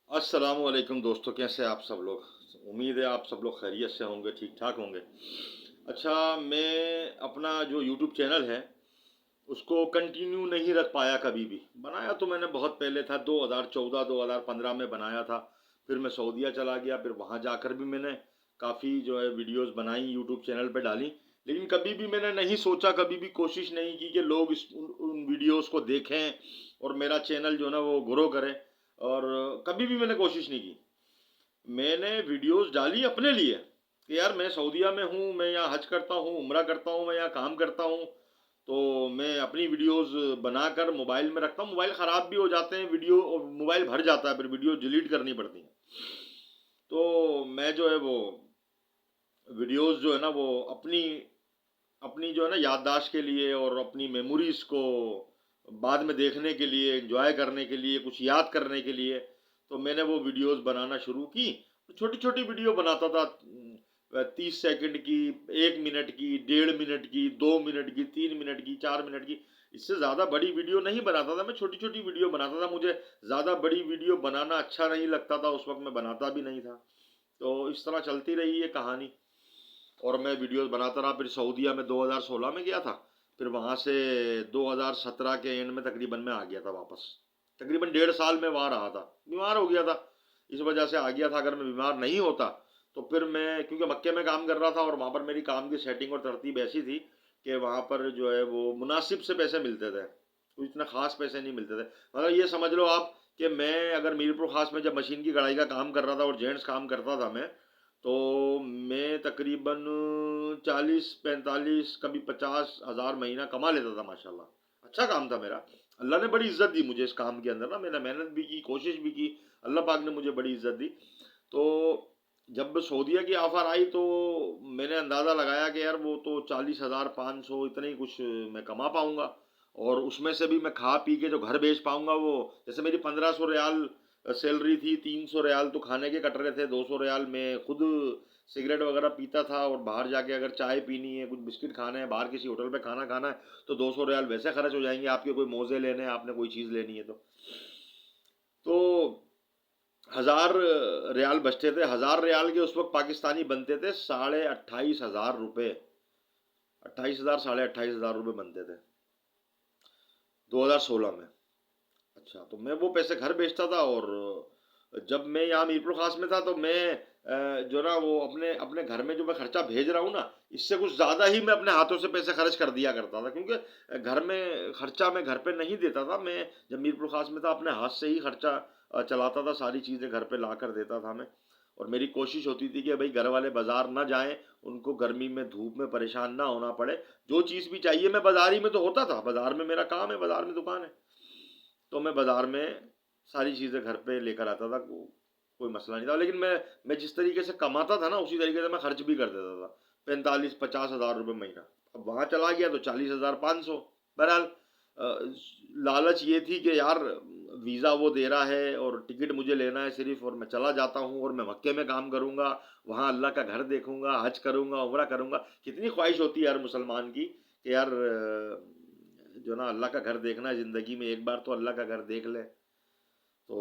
अस्सलाम वालेकुम दोस्तों, कैसे हैं आप सब लोग। उम्मीद है आप सब लोग खैरियत से होंगे, ठीक ठाक होंगे। अच्छा, मैं अपना जो यूट्यूब चैनल है उसको कंटिन्यू नहीं रख पाया। कभी भी बनाया तो मैंने बहुत पहले था, 2014 2015 में बनाया था। फिर मैं सऊदीया चला गया, फिर वहाँ जाकर भी मैंने काफ़ी जो है वीडियोस बनाई, यूट्यूब चैनल पे डाली। लेकिन कभी भी मैंने नहीं सोचा, कभी भी कोशिश नहीं की कि लोग उन वीडियोस को देखें और मेरा चैनल जो है ना वो ग्रो करे। और कभी भी मैंने कोशिश नहीं की। मैंने वीडियोस डाली अपने लिए कि यार मैं सऊदीया में हूँ, मैं यहाँ हज करता हूँ, उम्रा करता हूँ, मैं यहाँ काम करता हूँ। तो मैं अपनी वीडियोस बनाकर मोबाइल में रखता हूँ। मोबाइल ख़राब भी हो जाते हैं, वीडियो और मोबाइल भर जाता है, फिर वीडियो डिलीट करनी पड़ती है। तो मैं जो है वो वीडियोस जो है ना वो अपनी अपनी जो है ना याददाश्त के लिए और अपनी मेमोरीज को बाद में देखने के लिए, एंजॉय करने के लिए, कुछ याद करने के लिए, तो मैंने वो वीडियोस बनाना शुरू की। छोटी छोटी वीडियो बनाता था, 30 सेकंड की, 1 मिनट की, 1.5 मिनट की, 2 मिनट की, 3 मिनट की, 4 मिनट की। इससे ज़्यादा बड़ी वीडियो नहीं बनाता था, मैं छोटी छोटी वीडियो बनाता था। मुझे ज़्यादा बड़ी वीडियो बनाना अच्छा नहीं लगता था, उस वक्त मैं बनाता भी नहीं था। तो इस तरह चलती रही ये कहानी। और मैं वीडियोस बनाता रहा। फिर सऊदीया में 2016 में गया था। फिर वहाँ से 2017 के एंड में तकरीबन मैं आ गया था वापस। तकरीबन 1.5 साल में वहाँ रहा था, बीमार हो गया था, इस वजह से आ गया था। अगर मैं बीमार नहीं होता तो फिर मैं, क्योंकि मक्के में काम कर रहा था और वहाँ पर मेरी काम की सेटिंग और तरतीब ऐसी थी कि वहाँ पर जो है वो मुनासिब से पैसे मिलते थे, कोई इतना ख़ास पैसे नहीं मिलते थे। मतलब ये समझ लो आप कि मैं अगर मीरपुर ख़ास में जब मशीन की कढ़ाई का काम कर रहा था और जेंट्स काम करता था मैं, तो मैं तकरीबन 40 45 कभी 50 हज़ार महीना कमा लेता था माशाल्लाह। अच्छा काम था मेरा। अल्लाह ने बड़ी इज्जत दी मुझे इस काम के अंदर ना। मैंने मेहनत भी की, कोशिश भी की, अल्लाह पाक ने मुझे बड़ी इज्जत दी। तो जब सऊदीया की ऑफर आई तो मैंने अंदाज़ा लगाया कि यार वो तो 40,500 इतने ही कुछ मैं कमा पाऊंगा। और उसमें से भी मैं खा पी के जो घर बेच पाऊंगा वो, जैसे मेरी 1500 रियाल सैलरी थी, 300 रियाल तो खाने के कट रहे थे, 200 रियाल में खुद सिगरेट वगैरह पीता था। और बाहर जाके अगर चाय पीनी है, कुछ बिस्किट खाने हैं, बाहर किसी होटल पे खाना खाना है, तो 200 रियाल वैसे खर्च हो जाएंगे आपके। कोई मोजे लेने हैं, आपने कोई चीज़ लेनी है तो 1000 रियाल बचते थे। 1000 रियाल के उस वक्त पाकिस्तानी बनते थे 28,500 रुपये। 28,000 28,500 रुपये बनते थे 2016 में। अच्छा, तो मैं वो पैसे घर बेचता था। और जब मैं यहाँ मीरपुर खास में था तो मैं जो ना वो अपने अपने घर में जो मैं खर्चा भेज रहा हूँ ना, इससे कुछ ज़्यादा ही मैं अपने हाथों से पैसे खर्च कर दिया करता था। क्योंकि घर में खर्चा मैं घर पे नहीं देता था। मैं जब मीरपुर खास में था अपने हाथ से ही खर्चा चलाता था, सारी चीज़ें घर पे ला कर देता था मैं। और मेरी कोशिश होती थी कि भाई घर वाले बाज़ार ना जाएं, उनको गर्मी में धूप में परेशान ना होना पड़े। जो चीज़ भी चाहिए, मैं बाज़ार ही में तो होता था, बाज़ार में मेरा काम है, बाज़ार में दुकान है। तो मैं बाज़ार में सारी चीज़ें घर पे लेकर आता था, कोई मसला नहीं था। लेकिन मैं जिस तरीके से कमाता था ना, उसी तरीके से मैं खर्च भी कर देता था। 45 50 हज़ार रुपये महीना। अब वहाँ चला गया तो 40,500। बहरहाल लालच ये थी कि यार वीज़ा वो दे रहा है और टिकट मुझे लेना है सिर्फ, और मैं चला जाता हूँ और मैं मक्के में काम करूँगा, वहाँ अल्लाह का घर देखूँगा, हज करूँगा, उम्रा करूँगा। कितनी ख्वाहिश होती है यार मुसलमान की कि यार जो ना अल्लाह का घर देखना है ज़िंदगी में, एक बार तो अल्लाह का घर देख ले। तो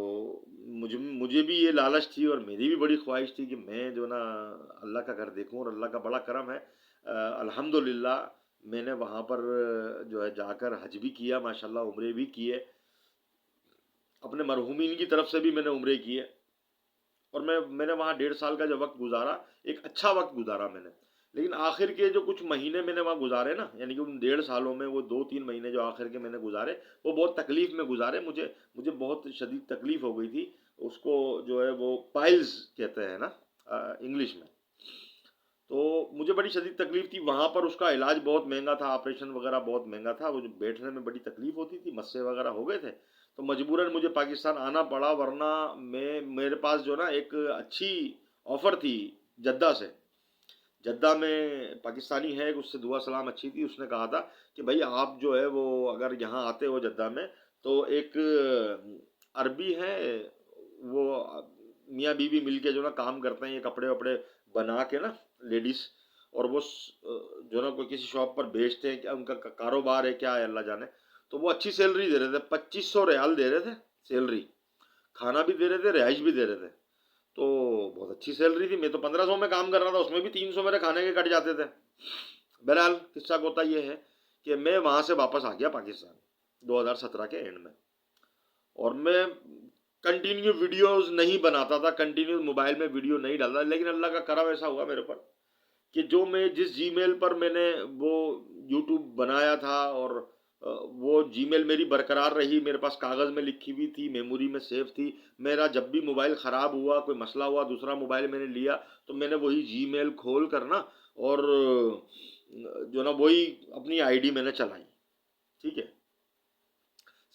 मुझे मुझे भी ये लालच थी और मेरी भी बड़ी ख्वाहिश थी कि मैं जो ना अल्लाह का घर देखूं। और अल्लाह का बड़ा करम है, अल्हम्दुलिल्लाह मैंने वहाँ पर जो है जाकर हज भी किया माशाल्लाह, उम्रे भी किए। अपने मरहूमीन की तरफ से भी मैंने उम्रे किए। और मैंने वहाँ 1.5 साल का जो वक्त गुजारा, एक अच्छा वक्त गुजारा मैंने। लेकिन आखिर के जो कुछ महीने मैंने वहाँ गुजारे ना, यानी कि उन 1.5 सालों में वो 2 3 महीने जो आखिर के मैंने गुजारे, वो बहुत तकलीफ में गुजारे। मुझे मुझे बहुत शदीद तकलीफ हो गई थी। उसको जो है वो पाइल्स कहते हैं ना इंग्लिश में। तो मुझे बड़ी शदीद तकलीफ थी वहाँ पर। उसका इलाज बहुत महंगा था, ऑपरेशन वगैरह बहुत महंगा था, वो जो बैठने में बड़ी तकलीफ होती थी, मस्से वगैरह हो गए थे। तो मजबूरन मुझे पाकिस्तान आना पड़ा, वरना मैं मेरे पास जो ना एक अच्छी ऑफ़र थी जद्दा से। जद्दा में पाकिस्तानी है, उससे दुआ सलाम अच्छी थी। उसने कहा था कि भाई आप जो है वो अगर यहाँ आते हो जद्दा में, तो एक अरबी है, वो मियाँ बीवी मिल के जो ना काम करते हैं, ये कपड़े वपड़े बना के ना, लेडीज़। और वो जो ना कोई किसी शॉप पर बेचते हैं, क्या उनका कारोबार है क्या है अल्लाह जाने। तो वो अच्छी सैलरी दे रहे थे, 2500 रियाल दे रहे थे सैलरी। खाना भी दे रहे थे, रिहाइश भी दे रहे थे। तो बहुत अच्छी सैलरी थी। मैं तो 1500 में काम कर रहा था, उसमें भी 300 मेरे खाने के कट जाते थे। बहरहाल किस्सा गोता ये है कि मैं वहाँ से वापस आ गया पाकिस्तान 2017 के एंड में। और मैं कंटिन्यू वीडियोस नहीं बनाता था, कंटिन्यू मोबाइल में वीडियो नहीं डालता, लेकिन अल्लाह का करम ऐसा हुआ मेरे ऊपर कि जो मैं जिस जीमेल पर मैंने वो यूट्यूब बनाया था, और वो जीमेल मेरी बरकरार रही, मेरे पास कागज़ में लिखी हुई थी, मेमोरी में सेव थी। मेरा जब भी मोबाइल ख़राब हुआ, कोई मसला हुआ, दूसरा मोबाइल मैंने लिया, तो मैंने वही जीमेल खोल कर ना, और जो ना वही अपनी आईडी मैंने चलाई। ठीक है,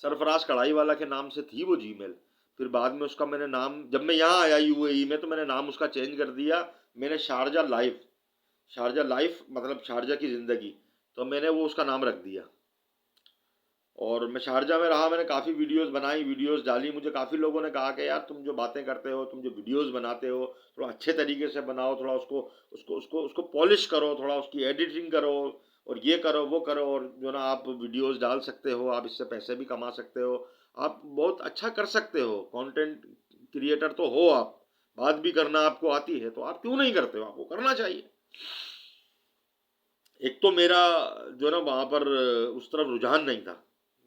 सरफराज कढ़ाई वाला के नाम से थी वो जीमेल। फिर बाद में उसका मैंने नाम, जब मैं यहाँ आया यूएई में, तो मैंने नाम उसका चेंज कर दिया। मैंने शारजा लाइफ मतलब शारजा की ज़िंदगी, तो मैंने वो उसका नाम रख दिया। और मैं शारजा में रहा, मैंने काफ़ी वीडियोस बनाई, वीडियोस डाली। मुझे काफ़ी लोगों ने कहा कि यार तुम जो बातें करते हो, तुम जो वीडियोस बनाते हो, थोड़ा अच्छे तरीके से बनाओ, थोड़ा उसको उसको उसको उसको पॉलिश करो, थोड़ा उसकी एडिटिंग करो, और ये करो वो करो, और जो ना आप वीडियोस डाल सकते हो, आप इससे पैसे भी कमा सकते हो, आप बहुत अच्छा कर सकते हो, कंटेंट क्रिएटर तो हो आप, बात भी करना आपको आती है, तो आप क्यों नहीं करते हो, आपको करना चाहिए। एक तो मेरा जो ना वहाँ पर उस तरफ रुझान नहीं था।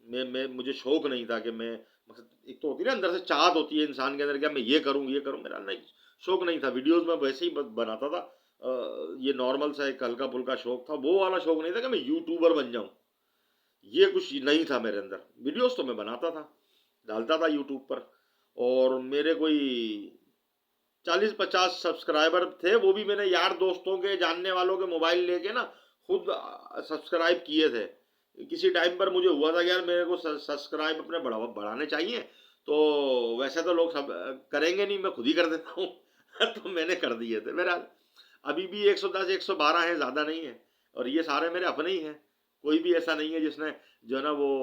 मैं मुझे शौक नहीं था कि मैं, मतलब एक तो होती है ना अंदर से चाहत होती है इंसान के अंदर, क्या मैं ये करूँ ये करूँ, मेरा नहीं, शौक नहीं था। वीडियोस में वैसे ही बनाता था, ये नॉर्मल सा एक हल्का फुल्का शौक था, वो वाला शौक नहीं था कि मैं यूट्यूबर बन जाऊँ। ये कुछ नहीं था मेरे अंदर। वीडियोस तो मैं बनाता था, डालता था यूट्यूब पर, और मेरे कोई 40-50 सब्सक्राइबर थे। वो भी मैंने यार दोस्तों के, जानने वालों के मोबाइल लेके ना खुद सब्सक्राइब किए थे। किसी टाइम पर मुझे हुआ था कि यार मेरे को सब्सक्राइब अपने बढ़ाने चाहिए, तो वैसे तो लोग सब करेंगे नहीं, मैं खुद ही कर देता हूँ। तो मैंने कर दिए थे। मेरा अभी भी 110 112 है, ज़्यादा नहीं है, और ये सारे मेरे अपने ही हैं। कोई भी ऐसा नहीं है जिसने जो है ना वो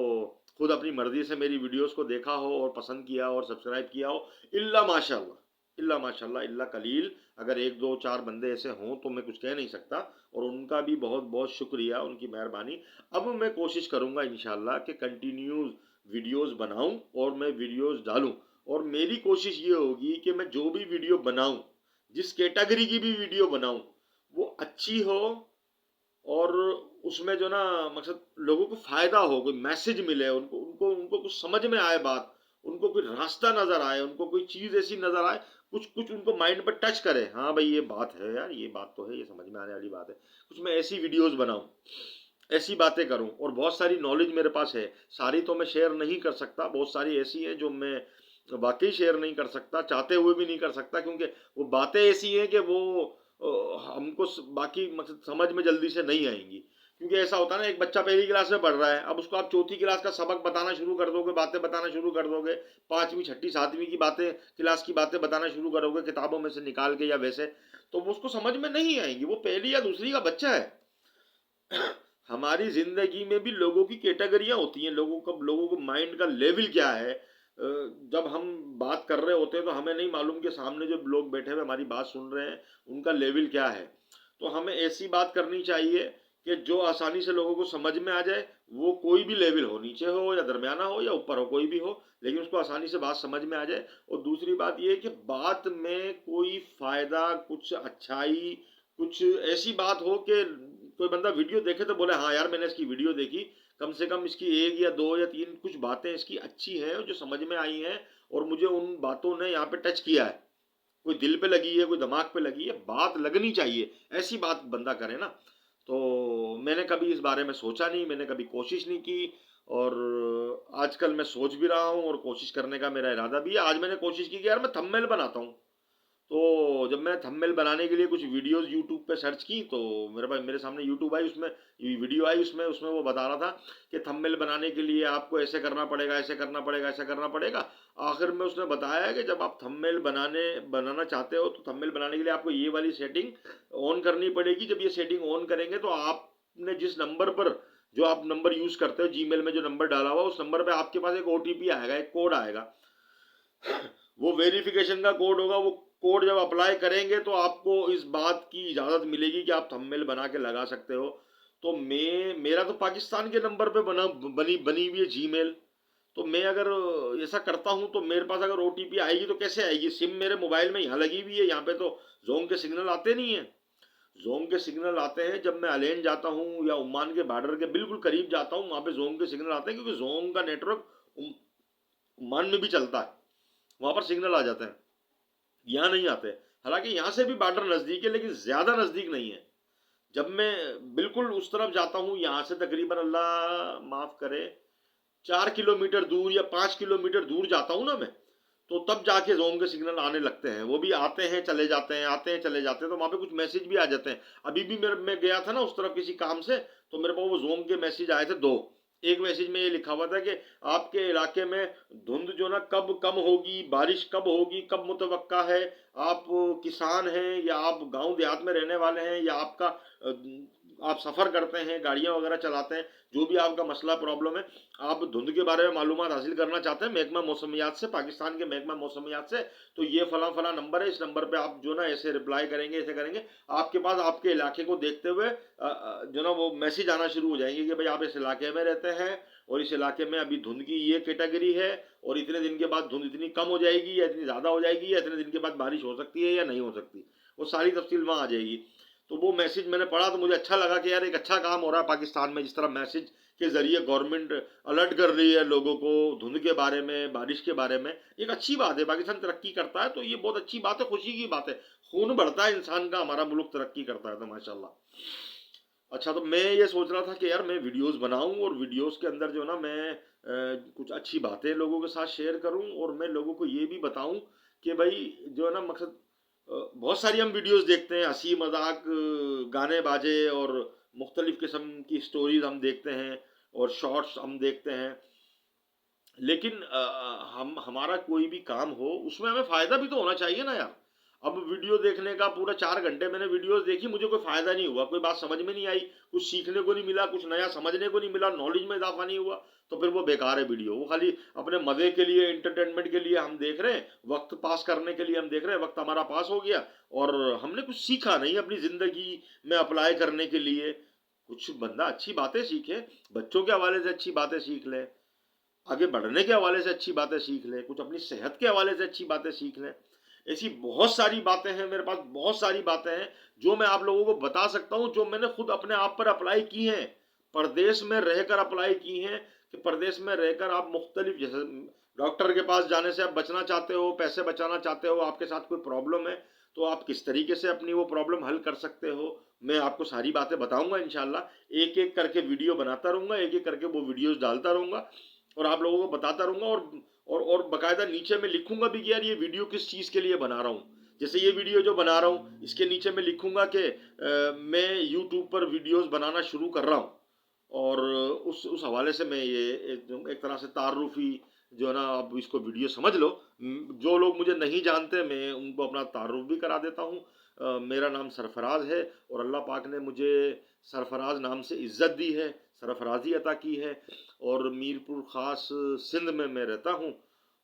खुद अपनी मर्जी से मेरी वीडियोस को देखा हो और पसंद किया और सब्सक्राइब किया हो, इल्ला माशाल्लाह, इल्ला माशाल्लाह, इल्ला कलील। अगर एक दो चार बंदे ऐसे हों तो मैं कुछ कह नहीं सकता, और उनका भी बहुत बहुत शुक्रिया, उनकी मेहरबानी। अब मैं कोशिश करूँगा इंशाल्लाह कि कंटिन्यूज वीडियोस बनाऊं और मैं वीडियोस डालूं। और मेरी कोशिश ये होगी कि मैं जो भी वीडियो बनाऊं, जिस कैटेगरी की भी वीडियो बनाऊं, वो अच्छी हो, और उसमें जो ना मकसद लोगों को फायदा हो, कोई मैसेज मिले उनको, उनको कुछ समझ में आए बात, उनको कोई रास्ता नजर आए, उनको कोई चीज ऐसी नजर आए, कुछ कुछ उनको माइंड पर टच करे, हाँ भाई ये बात है यार, ये बात तो है, ये समझ में आने वाली बात है। कुछ मैं ऐसी वीडियोस बनाऊं, ऐसी बातें करूं। और बहुत सारी नॉलेज मेरे पास है, सारी तो मैं शेयर नहीं कर सकता, बहुत सारी ऐसी हैं जो मैं वाकई शेयर नहीं कर सकता, चाहते हुए भी नहीं कर सकता, क्योंकि वो बातें ऐसी हैं कि वो हमको बाकी मतलब समझ में जल्दी से नहीं आएंगी। क्योंकि ऐसा होता है ना, एक बच्चा पहली क्लास में पढ़ रहा है, अब उसको आप चौथी क्लास का सबक बताना शुरू कर दोगे, बातें बताना शुरू कर दोगे, पाँचवीं छठी सातवीं की बातें, क्लास की बातें बताना शुरू करोगे किताबों में से निकाल के या वैसे, तो वो उसको समझ में नहीं आएंगी। वो पहली या दूसरी का बच्चा है। हमारी जिंदगी में भी लोगों की कैटेगरियां होती हैं, लोगों को माइंड का लेवल क्या है। जब हम बात कर रहे होते हैं तो हमें नहीं मालूम कि सामने जो लोग बैठे हुए हमारी बात सुन रहे हैं उनका लेवल क्या है। तो हमें ऐसी बात करनी चाहिए कि जो आसानी से लोगों को समझ में आ जाए। वो कोई भी लेवल हो, नीचे हो या दरमियाना हो या ऊपर हो, कोई भी हो, लेकिन उसको आसानी से बात समझ में आ जाए। और दूसरी बात ये कि बात में कोई फायदा, कुछ अच्छाई, कुछ ऐसी बात हो कि कोई बंदा वीडियो देखे तो बोले हाँ यार मैंने इसकी वीडियो देखी, कम से कम इसकी एक या दो या तीन कुछ बातें इसकी अच्छी हैं जो समझ में आई हैं, और मुझे उन बातों ने यहाँ पे टच किया है, कोई दिल पे लगी है, कोई दिमाग पे लगी है, बात लगनी चाहिए, ऐसी बात बंदा करे ना। तो मैंने कभी इस बारे में सोचा नहीं, मैंने कभी कोशिश नहीं की, और आजकल मैं सोच भी रहा हूँ और कोशिश करने का मेरा इरादा भी है। आज मैंने कोशिश की कि यार मैं थंबनेल बनाता हूँ। तो जब मैं थंबनेल बनाने के लिए कुछ वीडियोस यूट्यूब पे सर्च की, तो मेरे सामने यूट्यूब आई, उसमें वीडियो आई, उसमें उसमें वो बता रहा था कि थंबनेल बनाने के लिए आपको ऐसे करना पड़ेगा, ऐसे करना पड़ेगा, ऐसे करना पड़ेगा। आखिर में उसने बताया कि जब आप थंबनेल बनाना चाहते हो, तो थंबनेल बनाने के लिए आपको ये वाली सेटिंग ऑन करनी पड़ेगी। जब ये सेटिंग ऑन करेंगे तो आपने जिस नंबर पर, जो आप नंबर यूज़ करते हो जीमेल में, जो नंबर डाला हुआ उस नंबर पर आपके पास एक ओटीपी आएगा, एक कोड आएगा। वो वेरिफिकेशन का कोड होगा। वो कोड जब अप्लाई करेंगे तो आपको इस बात की इजाज़त मिलेगी कि आप थंबनेल बना के लगा सकते हो। तो मेरा तो पाकिस्तान के नंबर पे बनी बनी हुई है जीमेल। तो मैं अगर ऐसा करता हूँ तो मेरे पास अगर ओटीपी आएगी तो कैसे आएगी? सिम मेरे मोबाइल में यहाँ लगी हुई है, यहाँ पे तो जोंग के सिग्नल आते नहीं है। जोंग के सिग्नल आते हैं जब मैं अलेन जाता हूँ या ओमान के बॉर्डर के बिल्कुल करीब जाता हूँ, वहाँ पे जोंग के सिग्नल आते हैं, क्योंकि जोंग का नेटवर्क ओमान में भी चलता है, वहाँ पर सिग्नल आ जाते हैं, यहाँ नहीं आते। हालांकि यहाँ से भी बॉर्डर नज़दीक है लेकिन ज़्यादा नज़दीक नहीं है। जब मैं बिल्कुल उस तरफ जाता हूँ, यहाँ से तकरीबन अल्लाह माफ़ करे 4 किलोमीटर दूर या 5 किलोमीटर दूर जाता हूँ ना मैं, तो तब जाके जोम के सिग्नल आने लगते हैं। वो भी आते हैं चले जाते हैं, आते हैं चले जाते हैं, तो वहाँ पे कुछ मैसेज भी आ जाते हैं। अभी भी मैं गया था ना उस तरफ किसी काम से, तो मेरे पास वो जोम के मैसेज आए थे 2। एक मैसेज में ये लिखा हुआ था कि आपके इलाके में धुंध जो ना कब कम होगी, बारिश कब होगी, कब मुतवक्का है, आप किसान हैं या आप गांव देहात में रहने वाले हैं, या आपका आप सफ़र करते हैं, गाड़ियाँ वगैरह चलाते हैं, जो भी आपका मसला प्रॉब्लम है, आप धुंध के बारे में मालूमात हासिल करना चाहते हैं महकमा मौसमियात से, पाकिस्तान के महकमा मौसमियात से, तो ये फला फला नंबर है, इस नंबर पे आप जो ना ऐसे रिप्लाई करेंगे, ऐसे करेंगे, आपके पास आपके इलाके को देखते हुए जो ना वो मैसेज आना शुरू हो जाएंगे कि भाई आप इस इलाके में रहते हैं और इस इलाके में अभी धुंध की ये कैटेगरी है, और इतने दिन के बाद धुंध इतनी कम हो जाएगी या इतनी ज़्यादा हो जाएगी, या इतने दिन के बाद बारिश हो सकती है या नहीं हो सकती, वो सारी तफसील वहाँ आ जाएगी। तो वो मैसेज मैंने पढ़ा तो मुझे अच्छा लगा कि यार एक अच्छा काम हो रहा है पाकिस्तान में, जिस तरह मैसेज के जरिए गवर्नमेंट अलर्ट कर रही है लोगों को धुंध के बारे में, बारिश के बारे में। एक अच्छी बात है, पाकिस्तान तरक्की करता है तो ये बहुत अच्छी बात है, खुशी की बात है, खून बढ़ता है इंसान का, हमारा मुल्क तरक्की करता है तो माशाल्लाह। अच्छा, तो मैं ये सोच रहा था कि यार मैं वीडियोस बनाऊं और वीडियोस के अंदर जो ना मैं कुछ अच्छी बातें लोगों के साथ शेयर करूं, और मैं लोगों को ये भी बताऊं कि भाई जो है ना मकसद, बहुत सारी हम वीडियोस देखते हैं, हंसी मजाक, गाने बाजे और मुख्तलिफ किस्म की स्टोरीज हम देखते हैं और शॉर्ट्स हम देखते हैं, लेकिन हम हमारा कोई भी काम हो उसमें हमें फ़ायदा भी तो होना चाहिए ना यार। अब वीडियो देखने का पूरा 4 घंटे मैंने वीडियोस देखी, मुझे कोई फ़ायदा नहीं हुआ, कोई बात समझ में नहीं आई, कुछ सीखने को नहीं मिला, कुछ नया समझने को नहीं मिला, नॉलेज में इजाफा नहीं हुआ, तो फिर वो बेकार है वीडियो। वो खाली अपने मज़े के लिए, इंटरटेनमेंट के लिए हम देख रहे हैं, वक्त पास करने के लिए हम देख रहे हैं, वक्त हमारा पास हो गया और हमने कुछ सीखा नहीं अपनी ज़िंदगी में अप्लाई करने के लिए। कुछ बंदा अच्छी बातें सीखे, बच्चों के हवाले से अच्छी बातें सीख ले, आगे बढ़ने के हवाले से अच्छी बातें सीख लें, कुछ अपनी सेहत के हवाले से अच्छी बातें सीख लें। ऐसी बहुत सारी बातें हैं मेरे पास, बहुत सारी बातें हैं जो मैं आप लोगों को बता सकता हूँ, जो मैंने खुद अपने आप पर अप्लाई की हैं, परदेश में रहकर अप्लाई की हैं। कि परदेश में रहकर आप मुख्तलिफ, जैसे डॉक्टर के पास जाने से आप बचना चाहते हो, पैसे बचाना चाहते हो, आपके साथ कोई प्रॉब्लम है, तो आप किस तरीके से अपनी वो प्रॉब्लम हल कर सकते हो, मैं आपको सारी बातें बताऊंगा इंशाल्लाह। एक एक करके वीडियो बनाता रहूंगा, एक एक करके वो वीडियोस डालता रहूंगा और आप लोगों को बताता रहूंगा, और बाकायदा नीचे में लिखूंगा भी कि यार ये वीडियो किस चीज़ के लिए बना रहा हूँ। जैसे ये वीडियो जो बना रहा हूँ इसके नीचे मैं लिखूंगा कि मैं यूट्यूब पर वीडियोस बनाना शुरू कर रहा हूँ, और उस हवाले से मैं ये एक तरह से तारुफी जो है ना, आप इसको वीडियो समझ लो। जो लोग मुझे नहीं जानते मैं उनको अपना तारुफ भी करा देता हूँ। मेरा नाम सरफराज है और अल्लाह पाक ने मुझे सरफराज नाम से इज़्ज़त दी है, सरफराजी अता की है, और मीरपुर ख़ास सिंध में मैं रहता हूँ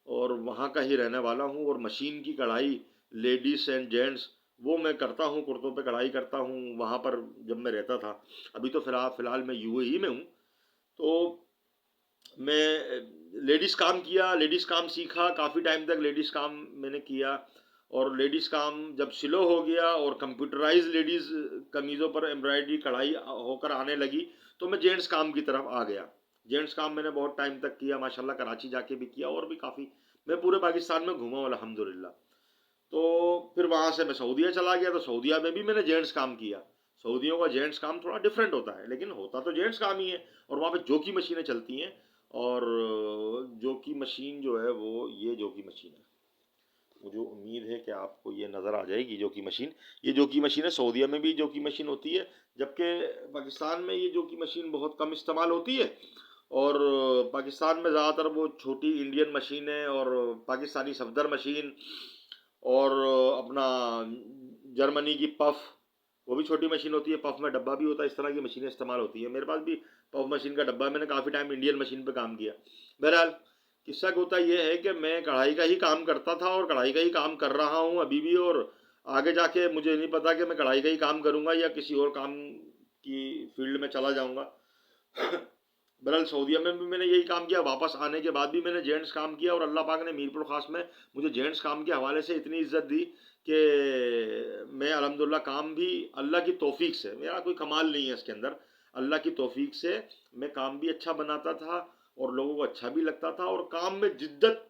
और वहाँ का ही रहने वाला हूँ। और मशीन की कढ़ाई लेडीज़ एंड जेंट्स वो मैं करता हूँ, कुर्तों पे कढ़ाई करता हूँ वहाँ पर जब मैं रहता था। अभी तो फ़िलहाल मैं यूएई में हूँ, तो मैं लेडीज़ काम किया, लेडीज़ काम सीखा, काफ़ी टाइम तक लेडीज़ काम मैंने किया, और लेडीज़ काम जब स्लो हो गया और कंप्यूटराइज लेडीज़ कमीज़ों पर एम्ब्रॉयडरी कढ़ाई होकर आने लगी, तो मैं जेंट्स काम की तरफ आ गया। जेंट्स काम मैंने बहुत टाइम तक किया माशाल्लाह, कराची जाके भी किया और भी काफ़ी, मैं पूरे पाकिस्तान में घूमा हूँ अल्हम्दुलिल्लाह। तो फिर वहाँ से मैं सऊदीया चला गया, तो सऊदीया में भी मैंने जेंट्स काम किया। सऊदियों का जेंट्स काम थोड़ा डिफरेंट होता है, लेकिन होता तो जेंट्स काम ही है, और वहाँ पे जो की मशीनें चलती हैं, और जो की मशीन जो है वो ये जो की मशीन है, मुझे उम्मीद है कि आपको ये नज़र आ जाएगी जो की मशीन। ये जो की मशीन है, सऊदीया में भी जो की मशीन होती है, जबकि पाकिस्तान में ये जो की मशीन बहुत कम इस्तेमाल होती है, और पाकिस्तान में ज़्यादातर वो छोटी इंडियन मशीनें और पाकिस्तानी सफदर मशीन, और अपना जर्मनी की पफ, वो भी छोटी मशीन होती है, पफ में डब्बा भी होता है, इस तरह की मशीनें इस्तेमाल होती है। मेरे पास भी पफ मशीन का डब्बा है, मैंने काफ़ी टाइम इंडियन मशीन पे काम किया। बहरहाल किस्सा होता ये है कि मैं कढ़ाई का ही काम करता था और कढ़ाई का ही काम कर रहा हूँ अभी भी, और आगे जाके मुझे नहीं पता कि मैं कढ़ाई का ही काम करूँगा या किसी और काम की फील्ड में चला जाऊँगा। बहरहाल सऊदीया में भी मैंने यही काम किया, वापस आने के बाद भी मैंने जेंट्स काम किया, और अल्लाह पाक ने मीरपुर ख़ास में मुझे जेंट्स काम के हवाले से इतनी इज़्ज़त दी कि मैं अल्हम्दुलिल्लाह काम भी अल्लाह की तौफ़ीक से, मेरा कोई कमाल नहीं है इसके अंदर, अल्लाह की तौफ़ीक से मैं काम भी अच्छा बनाता था और लोगों को अच्छा भी लगता था, और काम में जिद्दत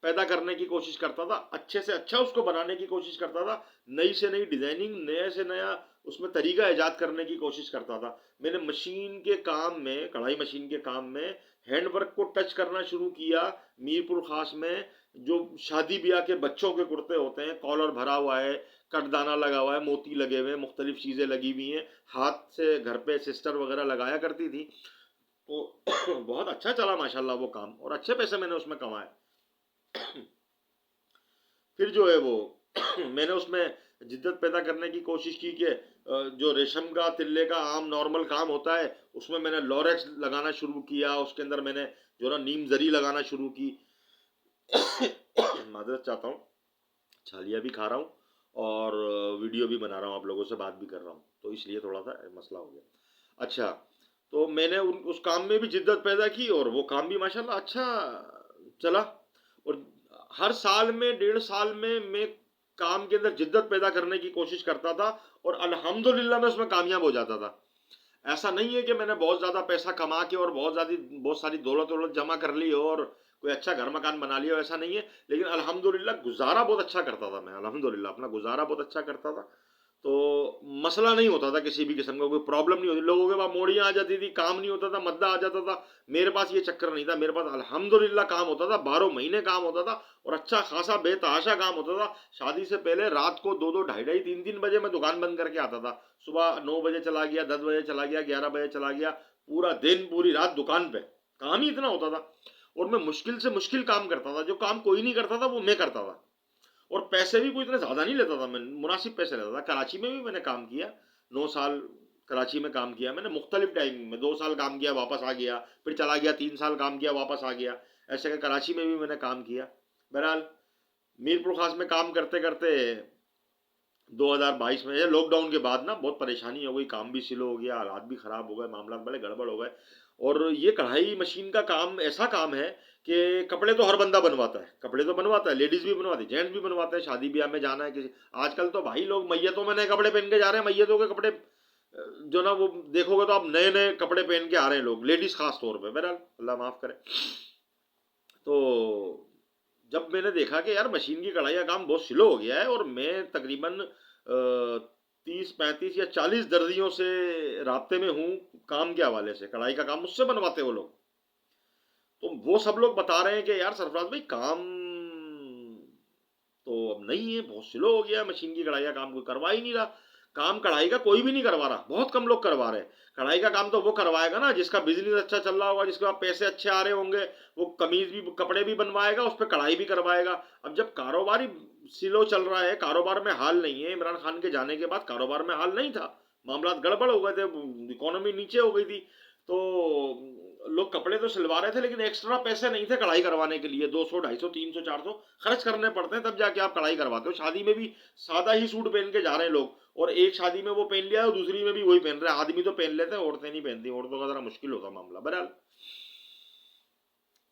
पैदा करने की कोशिश करता था, अच्छे से अच्छा उसको बनाने की कोशिश करता था, नई से नई डिज़ाइनिंग, नए से नया उसमें तरीका ईजाद करने की कोशिश करता था। मैंने मशीन के काम में, कढ़ाई मशीन के काम में हैंड वर्क को टच करना शुरू किया मीरपुर ख़ास में। जो शादी ब्याह के बच्चों के कुर्ते होते हैं, कॉलर भरा हुआ है, कटदाना लगा हुआ है, मोती लगे हुए हैं, मुख्तलिफ चीज़ें लगी हुई हैं, हाथ से घर पे सिस्टर वगैरह लगाया करती थी, तो बहुत अच्छा चला माशाल्लाह वो काम, और अच्छे पैसे मैंने उसमें कमाए। फिर जो है वो मैंने उसमें जिद्दत पैदा करने की कोशिश की कि जो रेशम का तिल्ले का आम नॉर्मल काम होता है, उसमें मैंने लॉरेक्स लगाना शुरू किया, उसके अंदर मैंने जो ना नीम जरी लगाना शुरू की। माजरत चाहता हूँ, छालिया भी खा रहा हूँ और वीडियो भी बना रहा हूँ, आप लोगों से बात भी कर रहा हूँ, तो इसलिए थोड़ा सा मसला हो गया। अच्छा, तो मैंने उस काम में भी जिद्दत पैदा की, और वो काम भी माशाल्लाह अच्छा चला, और हर साल में, 1.5 साल में मैं काम के अंदर जिद्दत पैदा करने की कोशिश करता था, और अल्हम्दुलिल्लाह मैं उसमें कामयाब हो जाता था। ऐसा नहीं है कि मैंने बहुत ज़्यादा पैसा कमा के और बहुत सारी दौलत वौलत जमा कर ली हो और कोई अच्छा घर मकान बना लिया हो, ऐसा नहीं है। लेकिन अल्हम्दुलिल्लाह गुजारा बहुत अच्छा करता था मैं, अल्हम्दुलिल्लाह अपना गुजारा बहुत अच्छा करता था। तो मसला नहीं होता था, किसी भी किस्म का कोई प्रॉब्लम नहीं होती, लोगों के पास मोड़ियाँ आ जाती थी, काम नहीं होता था, मद्दा आ जाता था। मेरे पास ये चक्कर नहीं था, मेरे पास अल्हम्दुलिल्लाह काम होता था, 12 महीने काम होता था, और अच्छा खासा बेतहाशा काम होता था। शादी से पहले रात को 2-2, ढाई-ढाई, 3-3 बजे मैं दुकान बंद करके आता था। सुबह 9 बजे चला गया, 10 बजे चला गया, 11 बजे चला गया, पूरा दिन पूरी रात दुकान पे, काम ही इतना होता था। और मैं मुश्किल से मुश्किल काम करता था, जो काम कोई नहीं करता था वो मैं करता था, और पैसे भी कोई इतने ज़्यादा नहीं लेता था, मैं मुनासिब पैसे लेता था। कराची में भी मैंने काम किया, 9 साल कराची में काम किया मैंने, मुख्तलिफ टाइमिंग में, 2 साल काम किया, वापस आ गया, फिर चला गया, 3 साल काम किया, वापस आ गया, ऐसे कर कराची में भी मैंने काम किया। बहरहाल मीरपुर खास में काम करते करते 2022 में, ये लॉकडाउन के बाद ना बहुत परेशानी हो गई, काम भी स्लो हो गया, हालात भी ख़राब हो गए, मामला बड़े गड़बड़ हो गए। और ये कढ़ाई मशीन का काम ऐसा काम है कि कपड़े तो हर बंदा बनवाता है, कपड़े तो बनवाता है, लेडीज़ भी बनवाती है, जेंट्स भी बनवाते हैं, शादी ब्याह में जाना है किसी। आजकल तो भाई लोग मैयतों में नए कपड़े पहन के जा रहे हैं, मैयतों के कपड़े जो ना वो देखोगे तो आप नए नए कपड़े पहन के आ रहे हैं लोग, लेडीज़ खास तौर पर। बहरहाल अल्लाह माफ़ करे। तो जब मैंने देखा कि यार मशीन की कढ़ाई का काम बहुत स्लो हो गया है, और मैं तकरीबन 30-35 या 40 दर्जियों से राब्ते में हूँ काम के हवाले से, कढ़ाई का काम मुझसे बनवाते वो लोग, तो वो सब लोग बता रहे हैं कि यार सरफराज भाई काम तो अब नहीं है, बहुत स्लो हो गया, मशीन की कढ़ाई का काम कोई करवा ही नहीं रहा। काम कढ़ाई का कोई भी नहीं करवा रहा, बहुत कम लोग करवा रहे हैं। कढ़ाई का काम तो वो करवाएगा ना जिसका बिजनेस अच्छा चल रहा होगा, जिसके पास पैसे अच्छे आ रहे होंगे, वो कमीज भी, कपड़े भी बनवाएगा, उस पर कढ़ाई भी करवाएगा। अब जब कारोबार ही स्लो चल रहा है, कारोबार में हाल नहीं है, इमरान खान के जाने के बाद कारोबार में हाल नहीं था, मामला गड़बड़ हो गए थे, इकोनॉमी नीचे हो गई थी, तो लोग कपड़े तो सिलवा रहे थे, लेकिन एक्स्ट्रा पैसे नहीं थे कढ़ाई करवाने के लिए, 200, 250, 300, 400 खर्च करने पड़ते हैं, तब जाके आप कढ़ाई करवाते हो। शादी में भी सादा ही सूट पहन के जा रहे हैं लोग, और एक शादी में वो पहन लिया और दूसरी में भी वही पहन रहे हैं। आदमी तो पहन लेते हैं, औरतें नहीं पहनती, औरतों का जरा मुश्किल होता मामला। बहरहाल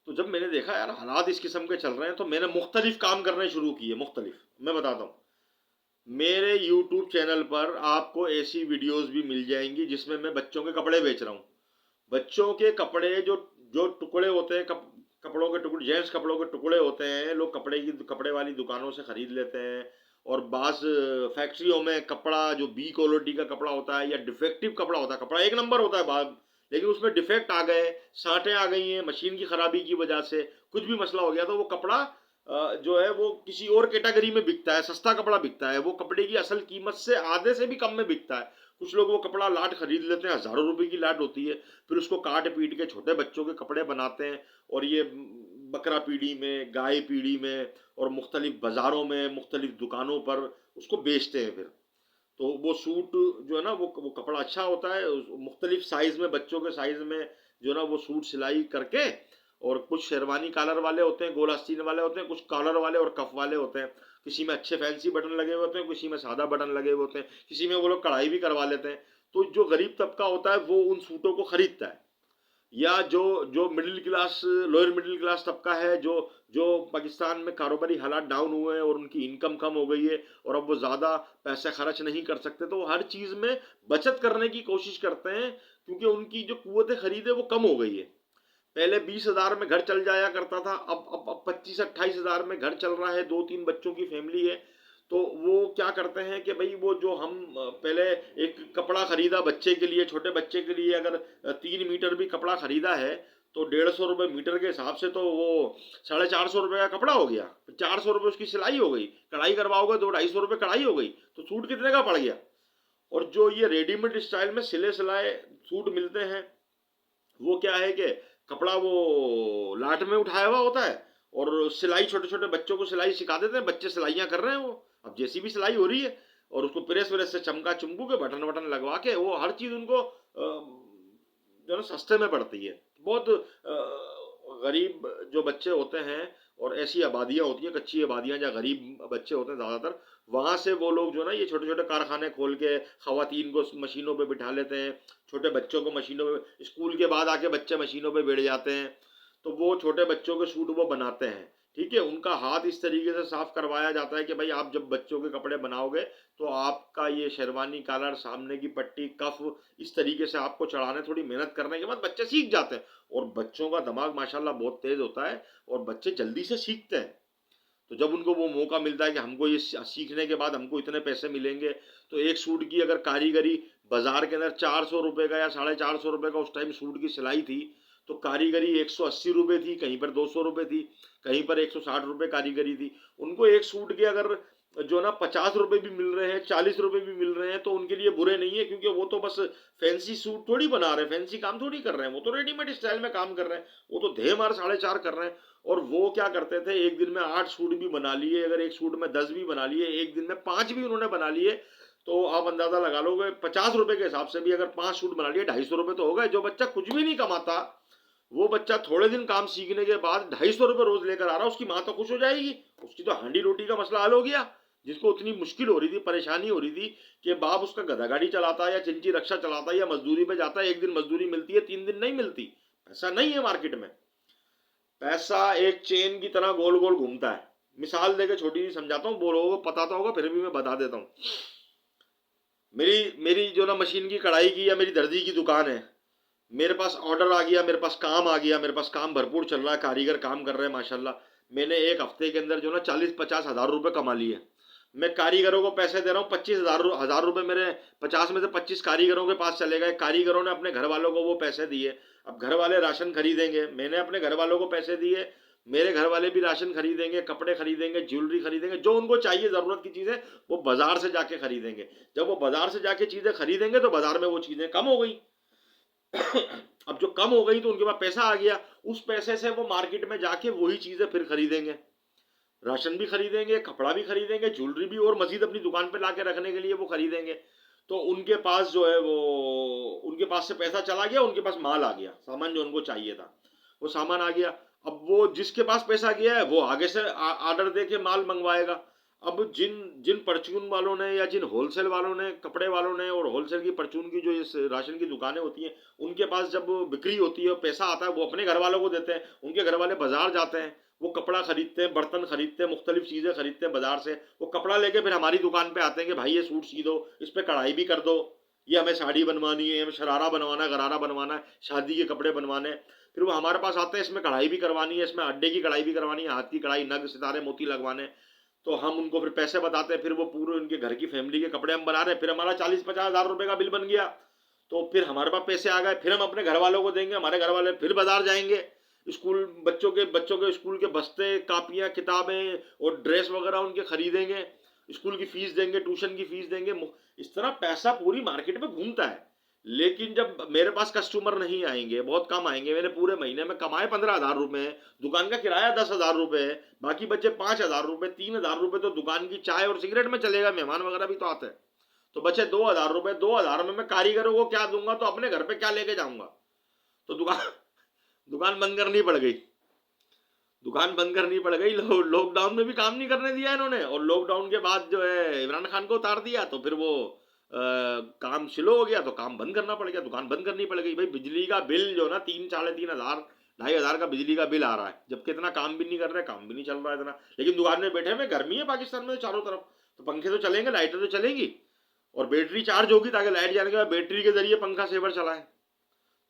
तो जब मैंने देखा यार हालात इस किस्म के चल रहे हैं, तो मैंने मुख्तलिफ काम करने शुरू किए, मुख्तलिफ। मैं बताता हूँ, मेरे यूट्यूब चैनल पर आपको ऐसी वीडियोस भी मिल जाएंगी जिसमें मैं बच्चों के कपड़े बेच रहा हूँ। बच्चों के कपड़े, जो जो टुकड़े होते हैं, कपड़ों के टुकड़े, जेंट्स कपड़ों के टुकड़े होते हैं, लोग कपड़े वाली दुकानों से ख़रीद लेते हैं, और बास फैक्ट्रियों में कपड़ा जो बी क्वालिटी का कपड़ा होता है या डिफेक्टिव कपड़ा होता है, कपड़ा एक नंबर होता है बाद, लेकिन उसमें डिफेक्ट आ गए, साँटें आ गई हैं मशीन की ख़राबी की वजह से, कुछ भी मसला हो गया, तो वो कपड़ा जो है वो किसी और कैटेगरी में बिकता है, सस्ता कपड़ा बिकता है, वो कपड़े की असल कीमत से आधे से भी कम में बिकता है। कुछ लोग वो कपड़ा लाट खरीद लेते हैं, हज़ारों रुपए की लाट होती है, फिर उसको काट पीट के छोटे बच्चों के कपड़े बनाते हैं, और ये बकरा पीढ़ी में, गाय पीढ़ी में, और मुख्तलिफ बाज़ारों में, मुख्तलिफ दुकानों पर उसको बेचते हैं फिर। तो वो सूट जो है ना, वो कपड़ा अच्छा होता है, मुख्तलिफ साइज़ में, बच्चों के साइज़ में जो है ना वो सूट सिलाई करके, और कुछ शेरवानी कॉलर वाले होते हैं, गोल आस्तीन वाले होते हैं, कुछ कॉलर वाले और कफ वाले होते हैं, किसी में अच्छे फैंसी बटन लगे हुए होते हैं, किसी में सादा बटन लगे हुए होते हैं, किसी में वो लोग कढ़ाई भी करवा लेते हैं। तो जो गरीब तबका होता है वो उन सूटों को खरीदता है। या जो जो middle class, lower middle class तबका है, जो जो पाकिस्तान में कारोबारी हालात डाउन हुए हैं और उनकी इनकम कम हो गई है और अब वो ज़्यादा पैसे खर्च नहीं कर सकते, तो वो हर चीज़ में बचत करने की कोशिश करते हैं, क्योंकि उनकी जो कुव्वत खरीद है वो कम हो गई है। पहले 20,000 में घर चल जाया करता था, अब 25-28,000 में घर चल रहा है, 2-3 बच्चों की फैमिली है। तो वो क्या करते हैं कि भाई वो जो हम पहले एक कपड़ा खरीदा बच्चे के लिए, छोटे बच्चे के लिए अगर 3 मीटर भी कपड़ा खरीदा है, तो 150 रुपये मीटर के हिसाब से तो वो 450 रुपये का कपड़ा हो गया। 400 रुपये उसकी सिलाई हो गई, कढ़ाई करवाओगे तो 250 रुपये कढ़ाई हो गई, तो सूट कितने का पड़ गया। और जो ये रेडीमेड स्टाइल में सिले सिलाए सूट मिलते हैं, वो क्या है कि कपड़ा वो लाट में उठाया हुआ होता है और सिलाई, छोटे छोटे बच्चों को सिलाई सिखा देते हैं, बच्चे सिलाइयाँ कर रहे हैं वो, अब जैसी भी सिलाई हो रही है, और उसको प्रेस व्रेस से चमका चुमकू के बटन वटन लगवा के वो हर चीज़ उनको जो है ना सस्ते में पड़ती है। बहुत गरीब जो बच्चे होते हैं और ऐसी आबादियाँ होती हैं, कच्ची आबादियाँ जहाँ गरीब बच्चे होते हैं ज़्यादातर, वहाँ से वो लोग जो है ना ये छोटे छोटे कारखाने खोल के खवातीन को मशीनों पे बिठा लेते हैं, छोटे बच्चों को मशीनों पे, स्कूल के बाद आके बच्चे मशीनों पे बैठ जाते हैं, तो वो छोटे बच्चों के सूट वो बनाते हैं। ठीक है, उनका हाथ इस तरीके से साफ करवाया जाता है कि भाई आप जब बच्चों के कपड़े बनाओगे तो आपका ये शेरवानी कॉलर, सामने की पट्टी, कफ, इस तरीके से आपको चढ़ाने, थोड़ी मेहनत करने के बाद बच्चे सीख जाते हैं। और बच्चों का दिमाग माशाल्लाह बहुत तेज होता है और बच्चे जल्दी से सीखते हैं। तो जब उनको वो मौका मिलता है कि हमको ये सीखने के बाद हमको इतने पैसे मिलेंगे, तो एक सूट की अगर कारीगरी बाजार के अंदर 400 रुपये का या 450 रुपये का उस टाइम सूट की सिलाई थी, तो कारीगरी 180 रुपये थी, कहीं पर 200 रुपये थी, कहीं पर 160 रुपये कारीगरी थी। उनको एक सूट के अगर जो ना 50 रुपये भी मिल रहे हैं, 40 रुपये भी मिल रहे हैं, तो उनके लिए बुरे नहीं है, क्योंकि वो तो बस फैंसी सूट थोड़ी बना रहे हैं, फैंसी काम थोड़ी कर रहे हैं, वो तो रेडीमेड स्टाइल में काम कर रहे हैं, वो तो ढेर मार 4.5 कर रहे हैं। और वो क्या करते थे, एक दिन में 8 सूट भी बना लिए, अगर एक सूट में 10 भी बना लिए, एक दिन में 5 भी उन्होंने बना लिए, तो आप अंदाजा लगा लोगे 50 रुपए के हिसाब से भी अगर 5 सूट बना लिए, 250 रुपये तो हो गए। जो बच्चा कुछ भी नहीं कमाता, वो बच्चा थोड़े दिन काम सीखने के बाद 250 रुपये रोज लेकर आ रहा, उसकी माँ तो खुश हो जाएगी, उसकी तो हांडी रोटी का मसला हल हो गया। जिसको उतनी मुश्किल हो रही थी, परेशानी हो रही थी कि बाप उसका गधा गाड़ी चलाता है या चिंची रक्षा चलाता है या मजदूरी पे जाता है, एक दिन मजदूरी मिलती है, 3 दिन नहीं मिलती, ऐसा नहीं है मार्केट में। पैसा एक चेन की तरह गोल गोल घूमता है। मिसाल देके छोटी सी समझाता हूँ, वो लोगों को पता तो होगा, फिर भी मैं बता देता हूँ। मेरी मेरी जो ना मशीन की कढ़ाई की या मेरी दर्जी की दुकान है, मेरे पास ऑर्डर आ गया, मेरे पास काम आ गया, मेरे पास काम भरपूर चल रहा है, कारीगर काम कर रहे हैं माशाल्लाह। मैंने एक हफ्ते के अंदर जो ना 40-50 हज़ार रुपये कमा लिए। मैं कारीगरों को पैसे दे रहा हूँ, 25 हज़ार रुपये मेरे 50 में से 25 कारीगरों के पास चले गए, कारीगरों ने अपने घर वालों को वो पैसे दिए। अब घर वाले राशन खरीदेंगे, मैंने अपने घर वालों को पैसे दिए, मेरे घर वाले भी राशन खरीदेंगे, कपड़े खरीदेंगे, ज्वेलरी खरीदेंगे, जो उनको चाहिए ज़रूरत की चीज़ें वो बाजार से जाके खरीदेंगे। जब वो बाजार से जाके चीज़ें खरीदेंगे तो बाजार में वो चीज़ें कम हो गई। अब जो कम हो गई तो उनके पास पैसा आ गया, उस पैसे से वो मार्केट में जाके वही चीजें फिर खरीदेंगे, राशन भी खरीदेंगे, कपड़ा भी खरीदेंगे, ज्वेलरी भी, और मजीद अपनी दुकान पे लाके रखने के लिए वो खरीदेंगे। तो उनके पास जो है वो, उनके पास से पैसा चला गया, उनके पास माल आ गया, सामान जो उनको चाहिए था वो सामान आ गया। अब वो जिसके पास पैसा गया है वो आगे से ऑर्डर दे के माल मंगवाएगा। अब जिन जिन परचून वालों ने या जिन होलसेल वालों ने, कपड़े वालों ने, और होलसेल की परचून की जो इस राशन की दुकानें होती हैं, उनके पास जब बिक्री होती है, पैसा आता है, वो अपने घर वालों को देते हैं, उनके घर वाले बाजार जाते हैं, वो कपड़ा खरीदते हैं, बर्तन खरीदते हैं, मुख्तलिफ चीज़ें खरीदते हैं बाजार से, वो कपड़ा लेके फिर हमारी दुकान पे आते हैं कि भाई ये सूट सी दो, इस पर कढ़ाई भी कर दो, ये हमें साड़ी बनवानी है, हमें शरारा बनवाना है, गरारा बनवाना है, शादी के कपड़े बनवाने हैं। फिर वो हमारे पास आते हैं, इसमें कढ़ाई भी करवानी है, इसमें अड्डे की कढ़ाई भी करवानी है, हाथ की कढ़ाई, नग सितारे मोती लगवाने हैं। तो हम उनको फिर पैसे बताते हैं, फिर वो पूरे उनके घर की फैमिली के कपड़े हम बना रहे हैं, फिर हमारा 40-50 हज़ार रुपये का बिल बन गया। तो फिर हमारे पास पैसे आ गए, फिर हम अपने घर वालों को देंगे, हमारे घर वाले फिर बाजार जाएंगे, स्कूल बच्चों के स्कूल के बस्ते, कापियाँ, किताबें और ड्रेस वगैरह उनके खरीदेंगे, स्कूल की फीस देंगे, ट्यूशन की फीस देंगे। इस तरह पैसा पूरी मार्केट में घूमता है। लेकिन जब मेरे पास कस्टमर नहीं आएंगे, बहुत कम आएंगे, मैंने पूरे महीने में कमाए 15,000 रुपये, दुकान का किराया 10,000 रुपये है, बाकी बचे 5,000 रुपये, 3,000 रुपये तो दुकान की चाय और सिगरेट में चलेगा, मेहमान वगैरह भी तो आते हैं, तो बचे 2,000 रुपये। 2,000 में मैं कारीगरों को क्या दूंगा, तो अपने घर पे क्या लेके जाऊंगा। तो दुकान दुकान बंद करनी पड़ गई, दुकान बंद करनी पड़ गई। लॉकडाउन में भी काम नहीं करने दिया इन्होंने, और लॉकडाउन के बाद जो है इमरान खान को उतार दिया, तो फिर वो काम स्लो हो गया तो काम बंद करना पड़ गया, दुकान बंद करनी पड़ गई। भाई बिजली का बिल जो ना 3 साढ़े 3 हज़ार 2,500 का बिजली का बिल आ रहा है, जबकि इतना काम भी नहीं कर रहे, काम भी नहीं चल रहा है इतना, लेकिन दुकान में बैठे हुए, गर्मी है पाकिस्तान में चारों तरफ, तो पंखे तो चलेंगे, लाइटें तो चलेंगी, और बैटरी चार्ज होगी ताकि लाइट जाने के बाद बैटरी के जरिए पंखा सेवर चलाए।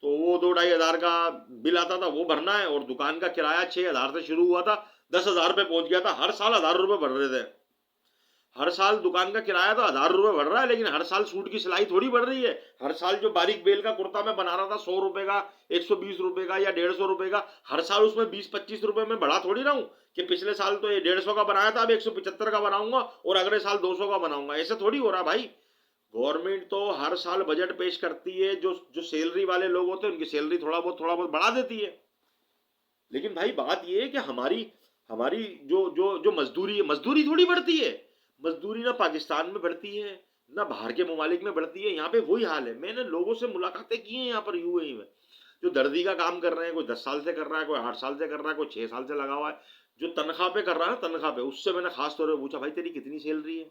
तो वो 2-2.5 हज़ार का बिल आता था, वो भरना है, और दुकान का किराया 6 हज़ार से शुरू हुआ था, 10 हज़ार पे पहुंच गया था। हर साल 1,000 रुपये भर रहे थे, हर साल दुकान का किराया तो 1,000 रुपये बढ़ रहा है, लेकिन हर साल सूट की सिलाई थोड़ी बढ़ रही है। हर साल जो बारीक बेल का कुर्ता मैं बना रहा था 100 रुपए का, 120 रुपए का या 150 रुपए का, हर साल उसमें 20-25 रुपए में बढ़ा थोड़ी रहा हूं कि पिछले साल तो ये 150 का बनाया था, अब 175 का बनाऊंगा और अगले साल 200 का बनाऊंगा, ऐसे थोड़ी हो रहा भाई। गवर्नमेंट तो हर साल बजट पेश करती है, जो जो सैलरी वाले लोग होते हैं उनकी सैलरी थोड़ा बहुत बढ़ा देती है, लेकिन भाई बात यह है कि हमारी हमारी जो जो जो मजदूरी है, मजदूरी थोड़ी बढ़ती है। मजदूरी ना पाकिस्तान में बढ़ती है, ना बाहर के ममालिक में बढ़ती है, यहाँ पे वही हाल है। मैंने लोगों से मुलाकातें की हैं यहाँ पर यूएई में, जो दर्दी का काम कर रहे हैं, कोई 10 साल से कर रहा है, कोई 8 साल से कर रहा है, कोई 6 साल से लगा हुआ है, जो तनख्वाह पे कर रहा है ना, तनख्वाह पे, उससे मैंने खास तौर पर पूछा, भाई तेरी कितनी सैलरी है?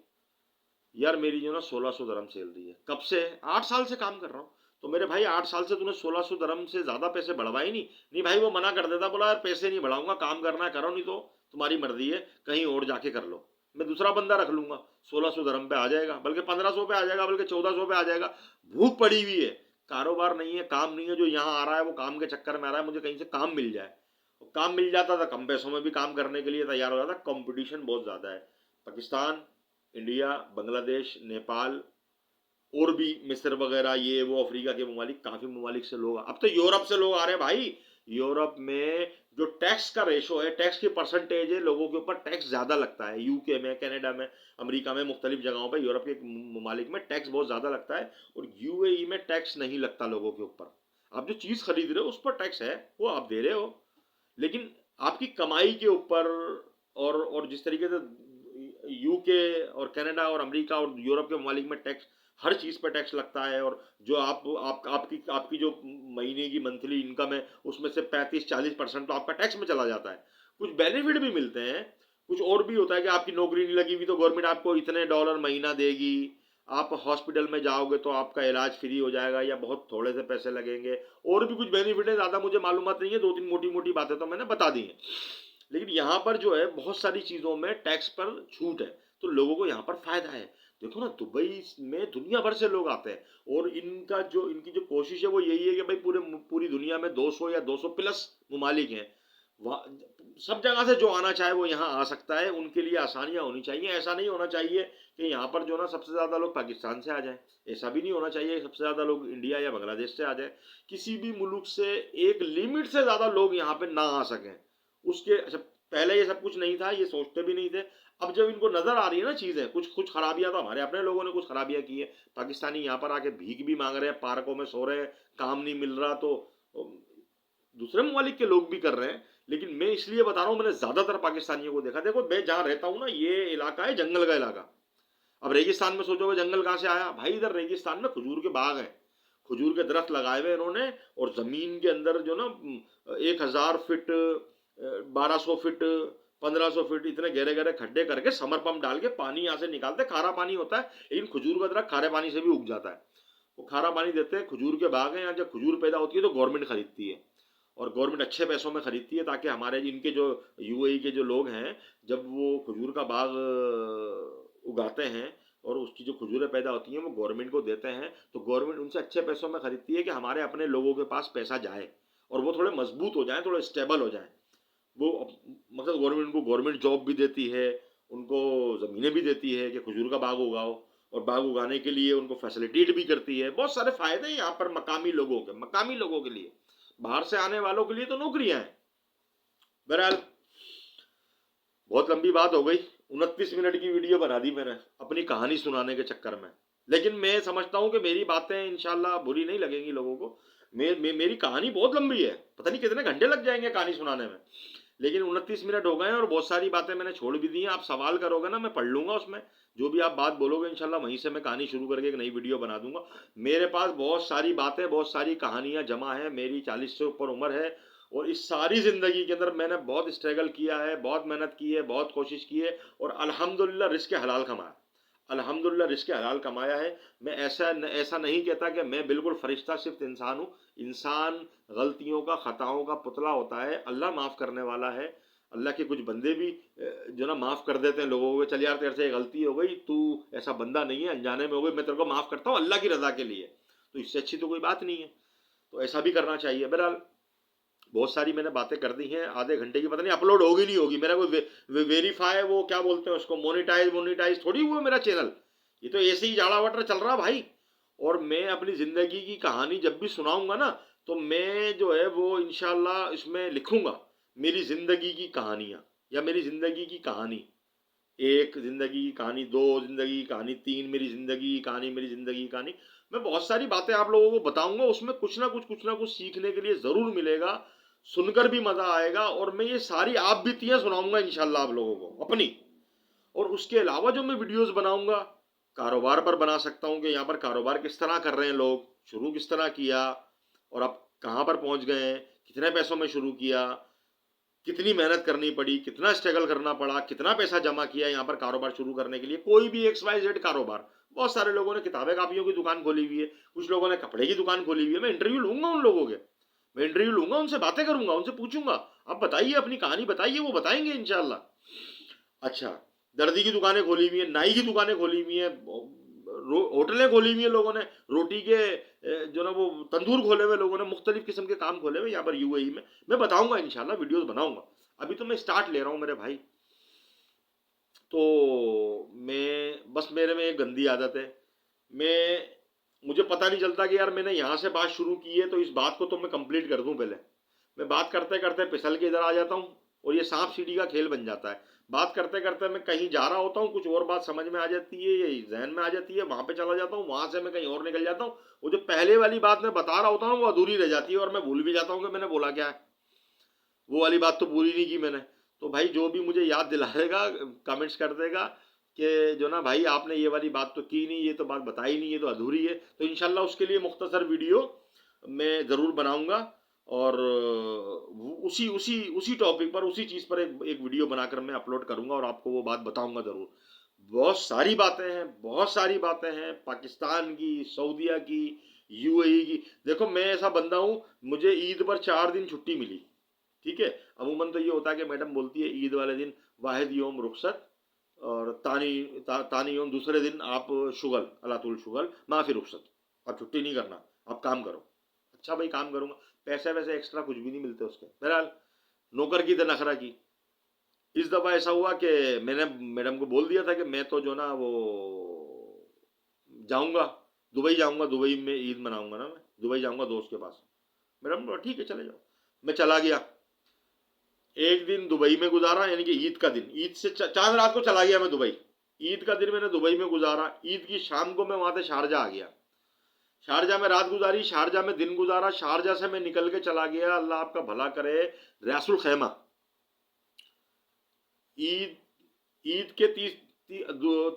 यार मेरी जो ना 1,600 दरम सैलरी है। कब से? 8 साल से काम कर रहा हूँ। तो मेरे भाई 8 साल से तूने 1,600 दरम से ज्यादा पैसे बढ़वाए नहीं? नहीं भाई, वो मना कर देता, बोला यार पैसे नहीं बढ़ाऊंगा, काम करना है करो, नहीं तो तुम्हारी मर्जी है, कहीं और जाके कर लो, मैं दूसरा बंदा रख लूंगा। 1,600 दरम पे आ जाएगा, बल्कि 1,500 पे आ जाएगा, बल्कि 1,400 पे आ जाएगा। भूख पड़ी हुई है, कारोबार नहीं है, काम नहीं है, जो यहाँ आ रहा है वो काम के चक्कर में आ रहा है, मुझे कहीं से काम मिल जाए। काम मिल जाता था, कम पैसों में भी काम करने के लिए तैयार हो जाता। कंपटीशन बहुत ज्यादा है। पाकिस्तान, इंडिया, बांग्लादेश, नेपाल और भी मिस्र वगैरह, ये वो अफ्रीका के ममालिक, काफी ममालिक से लोग, अब तो यूरोप से लोग आ रहे हैं भाई। यूरोप में जो टैक्स का रेशो है, टैक्स की परसेंटेज है, लोगों के ऊपर टैक्स ज्यादा लगता है। यूके में, कनाडा में, अमेरिका में, मुख्तलिफ जगहों पर यूरोप के ममालिक में टैक्स बहुत ज्यादा लगता है, और यूएई में टैक्स नहीं लगता लोगों के ऊपर। आप जो चीज खरीद रहे हो उस पर टैक्स है, वो आप दे रहे हो, लेकिन आपकी कमाई के ऊपर, और जिस तरीके से यूके और कनाडा और अमेरिका और यूरोप के ममालिक में टैक्स, हर चीज पर टैक्स लगता है, और जो आपकी जो महीने की मंथली इनकम है उसमें से 35-40% तो आपका टैक्स में चला जाता है। कुछ बेनिफिट भी मिलते हैं, कुछ और भी होता है कि आपकी नौकरी नहीं लगी हुई तो गवर्नमेंट आपको इतने डॉलर महीना देगी, आप हॉस्पिटल में जाओगे तो आपका इलाज फ्री हो जाएगा या बहुत थोड़े से पैसे लगेंगे, और भी कुछ बेनिफिट है, ज्यादा मुझे मालूमात नहीं है, 2-3 मोटी मोटी बातें तो मैंने बता दी हैं। लेकिन यहाँ पर जो है बहुत सारी चीजों में टैक्स पर छूट है, तो लोगों को यहाँ पर फायदा है। देखो ना, दुबई में दुनिया भर से लोग आते हैं, और इनकी जो कोशिश है वो यही है कि भाई पूरी दुनिया में 200 या 200 प्लस ममालिक हैं, वहाँ सब जगह से जो आना चाहे वो यहाँ आ सकता है। उनके लिए आसानियां होनी चाहिए। ऐसा नहीं होना चाहिए कि यहाँ पर जो ना सबसे ज्यादा लोग पाकिस्तान से आ जाए, ऐसा भी नहीं होना चाहिए सबसे ज्यादा लोग इंडिया या बांग्लादेश से आ जाए। किसी भी मुल्क से एक लिमिट से ज्यादा लोग यहाँ पे ना आ सकें, उसके अच्छा, पहले ये सब कुछ नहीं था, ये सोचते भी नहीं थे। अब जब इनको नजर आ रही है ना चीजें, कुछ कुछ खराबियां तो हमारे अपने लोगों ने कुछ खराबियां की है। पाकिस्तानी यहाँ पर आके भीख भी मांग रहे हैं, पार्कों में सो रहे हैं, काम नहीं मिल रहा, तो दूसरे ममालिक के लोग भी कर रहे हैं। लेकिन मैं इसलिए बता रहा हूँ, मैंने ज्यादातर पाकिस्तानियों को देखा। देखो मैं जहाँ रहता हूँ ना, ये इलाका है जंगल का इलाका। अब रेगिस्तान में सोचोगे जंगल कहाँ से आया भाई? इधर रेगिस्तान में खजूर के बाग हैं, खजूर के दरख्त लगाए हुए इन्होंने, और जमीन के अंदर जो ना 1,000 फीट, 1,200 फीट, 1,500 फीट इतने गहरे गहरे खड्डे करके समर पंप डाल के पानी यहाँ से निकालते। खारा पानी होता है, लेकिन खजूर का दरख्त खारे पानी से भी उग जाता है। वो खारा पानी देते हैं। खजूर के बाग हैं यहाँ, जब खजूर पैदा होती है तो गवर्नमेंट खरीदती है, और गवर्नमेंट अच्छे पैसों में खरीदती है, ताकि हमारे इनके जो यूएई के जो लोग हैं, जब वो खजूर का बाग उगाते हैं और उसकी जो खजूरें पैदा होती हैं वो गवर्नमेंट को देते हैं, तो गवर्नमेंट उनसे अच्छे पैसों में खरीदती है कि हमारे अपने लोगों के पास पैसा जाए और वो थोड़े मजबूत हो जाए, थोड़े स्टेबल हो जाए। वो मतलब गवर्नमेंट को गवर्नमेंट जॉब भी देती है, उनको ज़मीनें भी देती है कि खजूर का बाग उगाओ, और बाग उगाने के लिए उनको फैसिलिटेट भी करती है। बहुत सारे फायदे हैं यहाँ पर मकामी लोगों के लिए। बाहर से आने वालों के लिए तो नौकरियां हैं। बहरहाल बहुत लंबी बात हो गई, 29 मिनट की वीडियो बना दी मैंने अपनी कहानी सुनाने के चक्कर में। लेकिन मैं समझता हूँ कि मेरी बातें इंशाल्लाह बुरी नहीं लगेंगी लोगों को। मेरी कहानी बहुत लंबी है, पता नहीं कितने घंटे लग जाएंगे कहानी सुनाने में, लेकिन 29 मिनट हो गए हैं और बहुत सारी बातें मैंने छोड़ भी दी हैं। आप सवाल करोगे ना, मैं पढ़ लूंगा उसमें, जो भी आप बात बोलोगे इंशाल्लाह वहीं से मैं कहानी शुरू करके एक नई वीडियो बना दूंगा। मेरे पास बहुत सारी बातें, बहुत सारी कहानियां जमा है। मेरी 40 से ऊपर उम्र है, और इस सारी जिंदगी के अंदर मैंने बहुत स्ट्रगल किया है, बहुत मेहनत की है, बहुत कोशिश की है, और अल्हम्दुलिल्लाह रिस्क हलाल कमाया। अल्हम्दुलिल्लाह रिज़्क़ हलाल कमाया है। मैं ऐसा नहीं कहता कि मैं बिल्कुल फ़रिश्ता, सिर्फ़ इंसान हूँ। इंसान गलतियों का, ख़ताओं का पुतला होता है। अल्लाह माफ़ करने वाला है। अल्लाह के कुछ बंदे भी जो ना माफ़ कर देते हैं लोगों को, चल यार तेरे से ये गलती हो गई, तू ऐसा बंदा नहीं है, अनजाने में हो गई, मैं तेरे को माफ़ करता हूँ अल्लाह की रज़ा के लिए। तो इससे अच्छी तो कोई बात नहीं है। तो ऐसा भी करना चाहिए। बहरहाल बहुत सारी मैंने बातें कर दी हैं, आधे घंटे की, पता नहीं अपलोड होगी नहीं होगी। मेरा कोई वेरीफाई, वो क्या बोलते हैं उसको, मोनिटाइज थोड़ी हुआ मेरा चैनल। ये तो ऐसे ही झाड़ा वटर चल रहा भाई। और मैं अपनी ज़िंदगी की कहानी जब भी सुनाऊंगा ना, तो मैं जो है वो इंशाल्लाह इसमें लिखूंगा मेरी ज़िंदगी की कहानियाँ, या मेरी ज़िंदगी की कहानी, एक ज़िंदगी की कहानी, दो ज़िंदगी की कहानी, तीन मेरी ज़िंदगी की कहानी, मेरी ज़िंदगी की कहानी। मैं बहुत सारी बातें आप लोगों को बताऊंगा, उसमें कुछ ना कुछ सीखने के लिए ज़रूर मिलेगा, सुनकर भी मज़ा आएगा। और मैं ये सारी आप बीतियाँ सुनाऊंगा इंशाल्लाह आप लोगों को अपनी। और उसके अलावा जो मैं वीडियोस बनाऊंगा, कारोबार पर बना सकता हूँ कि यहाँ पर कारोबार किस तरह कर रहे हैं लोग, शुरू किस तरह किया, और अब कहाँ पर पहुँच गए हैं, कितने पैसों में शुरू किया, कितनी मेहनत करनी पड़ी, कितना स्ट्रगल करना पड़ा, कितना पैसा जमा किया यहाँ पर कारोबार शुरू करने के लिए, कोई भी XYZ कारोबार। बहुत सारे लोगों ने किताबें कापियों की दुकान खोली हुई है, कुछ लोगों ने कपड़े की दुकान खोली हुई है। मैं इंटरव्यू लूंगा उन लोगों के, मैं इंटरव्यू लूंगा, उनसे बातें करूंगा, उनसे पूछूंगा, आप बताइए अपनी कहानी बताइए, वो बताएंगे इंशाल्लाह। अच्छा, दर्जी की दुकानें खोली हुई है, नाई की दुकानें खोली हुई है, होटलें खोली हुई है लोगों ने, रोटी के जो ना वो तंदूर खोले हुए लोगों ने, मुख्तलिफ किस्म के काम खोले हुए यहाँ पर UAE में। मैं बताऊंगा इंशाल्लाह, वीडियोस बनाऊंगा। अभी तो मैं स्टार्ट ले रहा हूँ मेरे भाई। तो मैं बस, मेरे में एक गंदी आदत है, मैं मुझे पता नहीं चलता कि यार मैंने यहाँ से बात शुरू की है, तो इस बात को तो मैं कंप्लीट कर दूं पहले। मैं बात करते करते फिसल के इधर आ जाता हूँ, और ये सांप सीढ़ी का खेल बन जाता है। बात करते करते मैं कहीं जा रहा होता हूँ, कुछ और बात समझ में आ जाती है, ये जहन में आ जाती है, वहां पे चला जाता हूँ, वहां से मैं कहीं और निकल जाता हूँ। वो जो पहले वाली बात मैं बता रहा होता हूँ वो अधूरी रह जाती है, और मैं भूल भी जाता हूँ कि मैंने बोला क्या है। वो वाली बात तो पूरी नहीं की मैंने। तो भाई जो भी मुझे याद दिलाएगा, कमेंट्स कर देगा कि जो ना भाई आपने ये वाली बात तो की नहीं, ये तो बात बताई नहीं, ये तो अधूरी है। तो इंशाल्लाह उसके लिए मुख्तसर वीडियो मैं ज़रूर बनाऊंगा, और उसी उसी उसी टॉपिक पर, उसी चीज़ पर एक वीडियो बनाकर मैं अपलोड करूंगा, और आपको वो बात बताऊंगा ज़रूर। बहुत सारी बातें हैं, बहुत सारी बातें हैं, पाकिस्तान की, सऊदीया की, UAE की। देखो मैं ऐसा बंदा हूँ, मुझे ईद पर 4 दिन छुट्टी मिली, ठीक है। अमूमन तो ये होता है कि मैडम बोलती है ईद वाले दिन वाहिद योम रुखसत, और तानी योम दूसरे दिन आप शुगल, अलातुल शुगल माफी रुखसत, आप छुट्टी नहीं करना, आप काम करो। अच्छा भाई काम करूंगा, पैसे वैसे एक्स्ट्रा कुछ भी नहीं मिलते उसके। बहरहाल नौकर की तो नखरा की। इस दफ़ा ऐसा हुआ कि मैंने मैडम को बोल दिया था कि मैं तो जो ना वो जाऊंगा, दुबई जाऊंगा, दुबई में ईद मनाऊंगा ना, मैं दुबई जाऊंगा दोस्त के पास। मैडम बोला ठीक है चले जाओ। मैं चला गया, एक दिन दुबई में गुजारा, यानी कि ईद का दिन, ईद से चांद रात को चला गया मैं दुबई। ईद का दिन मैंने दुबई में गुजारा, ईद की शाम को मैं वहां से शारजा आ गया। शारजा में रात गुजारी, शारजा में दिन गुजारा, शारजा से मैं निकल के चला गया, अल्लाह आपका भला करे, रियासुल खैमा। ईद ईद के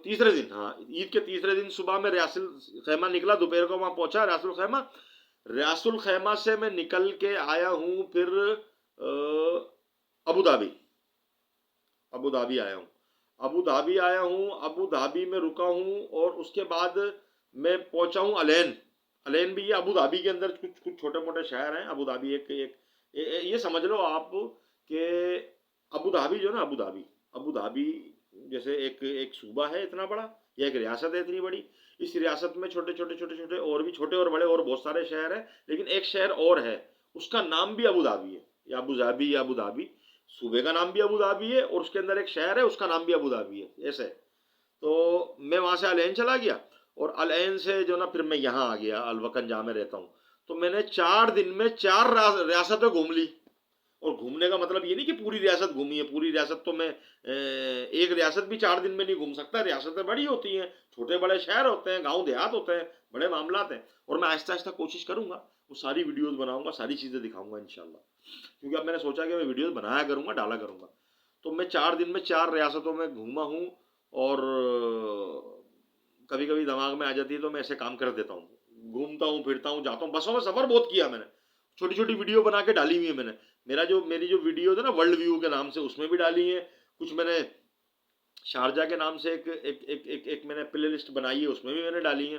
तीसरे दिन, हाँ ईद के तीसरे दिन सुबह में रियासुल खैमा निकला, दोपहर को वहां पहुंचा रियासुल खैमा। रियासुल खैमा से मैं निकल के आया हूँ फिर अबू धाबी, अबू धाबी आया हूँ, अबू धाबी आया हूँ, अबू धाबी में रुका हूँ, और उसके बाद मैं पहुंचा हूँ अलैन। अलैन भी ये अबू धाबी के अंदर कुछ कुछ छोटे मोटे शहर हैं। अबू धाबी एक एक ये समझ लो आप कि अबू धाबी जो ना, अबू धाबी जैसे एक एक सूबा है इतना बड़ा, या एक रियासत है इतनी बड़ी। इस रियासत में छोटे छोटे और भी छोटे और बड़े और बहुत सारे शहर हैं, लेकिन एक शहर और है, उसका नाम भी अबू धाबी है, या अबू धाबी, या अबू धाबी। सूबे का नाम भी अबू धाबी है, और उसके अंदर एक शहर है उसका नाम भी अबू धाबी है, ऐसे। तो मैं वहां से अलैन चला गया, और अलैन से जो ना फिर मैं यहाँ आ गया अलवकन जहाँ मैं रहता हूँ। तो मैंने 4 दिन में 4 रियासतें घूम ली। और घूमने का मतलब ये नहीं कि पूरी रियासत घूमी है, पूरी रियासत तो मैं एक रियासत भी 4 दिन में नहीं घूम सकता। रियासतें बड़ी होती हैं, छोटे बड़े शहर होते हैं, गांव देहात होते हैं, बड़े मामलात हैं। और मैं आहिस्ता आहिस्ता कोशिश करूंगा, वो सारी वीडियोस बनाऊंगा, सारी चीज़ें दिखाऊंगा इंशाल्लाह। क्योंकि अब मैंने सोचा कि मैं वीडियोस बनाया करूंगा, डाला करूंगा। तो मैं 4 दिन में 4 रियासतों में घूमा हूँ। और कभी कभी दिमाग में आ जाती है तो मैं ऐसे काम कर देता हूँ, घूमता हूँ, फिरता हूँ, जाता हूँ। बसों में सफ़र बहुत किया मैंने, छोटी छोटी वीडियो बना के डाली हुई है मैंने। मेरी जो वीडियो है ना वर्ल्ड व्यू के नाम से, उसमें भी डाली है कुछ मैंने। शारजा के नाम से एक मैंने प्ले लिस्ट बनाई है, उसमें भी मैंने डाली है।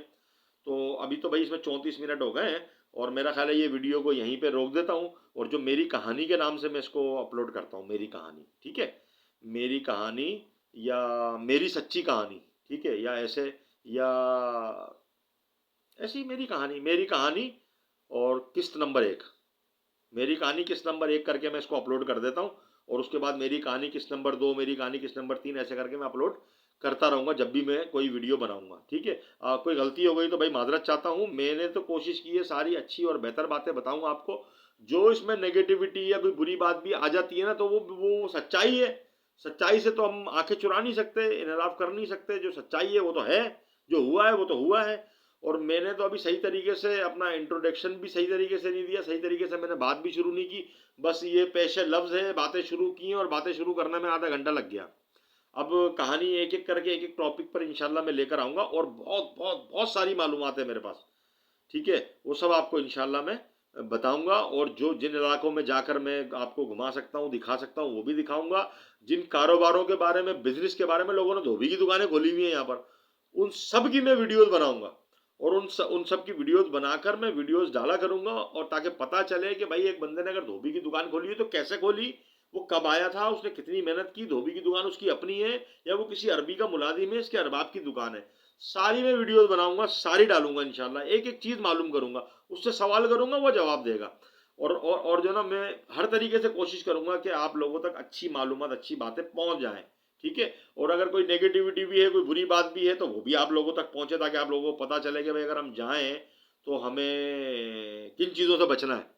तो अभी तो भाई इसमें 34 मिनट हो गए हैं, और मेरा ख्याल है ये वीडियो को यहीं पे रोक देता हूँ, और जो मेरी कहानी के नाम से मैं इसको अपलोड करता हूँ, मेरी कहानी, ठीक है, मेरी कहानी या मेरी सच्ची कहानी, ठीक है, या ऐसे, या ऐसी मेरी कहानी और किस्त नंबर 1, मेरी कहानी किस्त नंबर 1 करके मैं इसको अपलोड कर देता हूँ, और उसके बाद मेरी कहानी किस्त नंबर 2, मेरी कहानी किस्त नंबर 3, ऐसे करके मैं अपलोड करता रहूँगा जब भी मैं कोई वीडियो बनाऊंगा, ठीक है। कोई गलती हो गई तो भाई माजरत चाहता हूँ, मैंने तो कोशिश की है सारी अच्छी और बेहतर बातें बताऊंगा आपको। जो इसमें नेगेटिविटी या कोई बुरी बात भी आ जाती है ना, तो वो सच्चाई है, सच्चाई से तो हम आंखें चुरा नहीं सकते, इनराफ कर नहीं सकते, जो सच्चाई है वो तो है, जो हुआ है वो तो हुआ है। और मैंने तो अभी सही तरीके से अपना इंट्रोडक्शन भी सही तरीके से नहीं दिया, सही तरीके से मैंने बात भी शुरू नहीं की, बस ये पेशे लफ्ज है, बातें शुरू की, और बातें शुरू करने में आधा घंटा लग गया। अब कहानी एक एक करके एक एक टॉपिक पर इंशाल्लाह मैं लेकर आऊंगा, और बहुत बहुत बहुत सारी मालूमात है मेरे पास, ठीक है, वो सब आपको इंशाल्लाह मैं बताऊंगा। और जो जिन इलाकों में जाकर मैं आपको घुमा सकता हूँ, दिखा सकता हूँ, वो भी दिखाऊंगा। जिन कारोबारों के बारे में, बिजनेस के बारे में लोगों ने धोबी की दुकानें खोली हुई है यहाँ पर, उन सब की मैं वीडियोस बनाऊंगा, और उन सब की वीडियोस बनाकर मैं वीडियोस डाला करूंगा, और ताकि पता चले कि भाई एक बंदे ने अगर धोबी की दुकान खोली है तो कैसे खोली, वो कब आया था, उसने कितनी मेहनत की, धोबी की दुकान उसकी अपनी है या वो किसी अरबी का मुलाजिम है, इसके अरबाब की दुकान है। सारी मैं वीडियोस बनाऊंगा, सारी डालूंगा इंशाल्लाह, एक एक चीज मालूम करूंगा, उससे सवाल करूंगा, वो जवाब देगा। और जो ना, मैं हर तरीके से कोशिश करूंगा कि आप लोगों तक अच्छी मालूमात, अच्छी बातें पहुंच जाएं, ठीक है। और अगर कोई नेगेटिविटी भी है, कोई बुरी बात भी है, तो वो भी आप लोगों तक पहुंचे, ताकि आप लोगों को पता चले कि भाई अगर हम जाएं तो हमें किन चीज़ों से बचना है,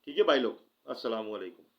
ठीक है भाई लोग। अस्सलाम वालेकुम।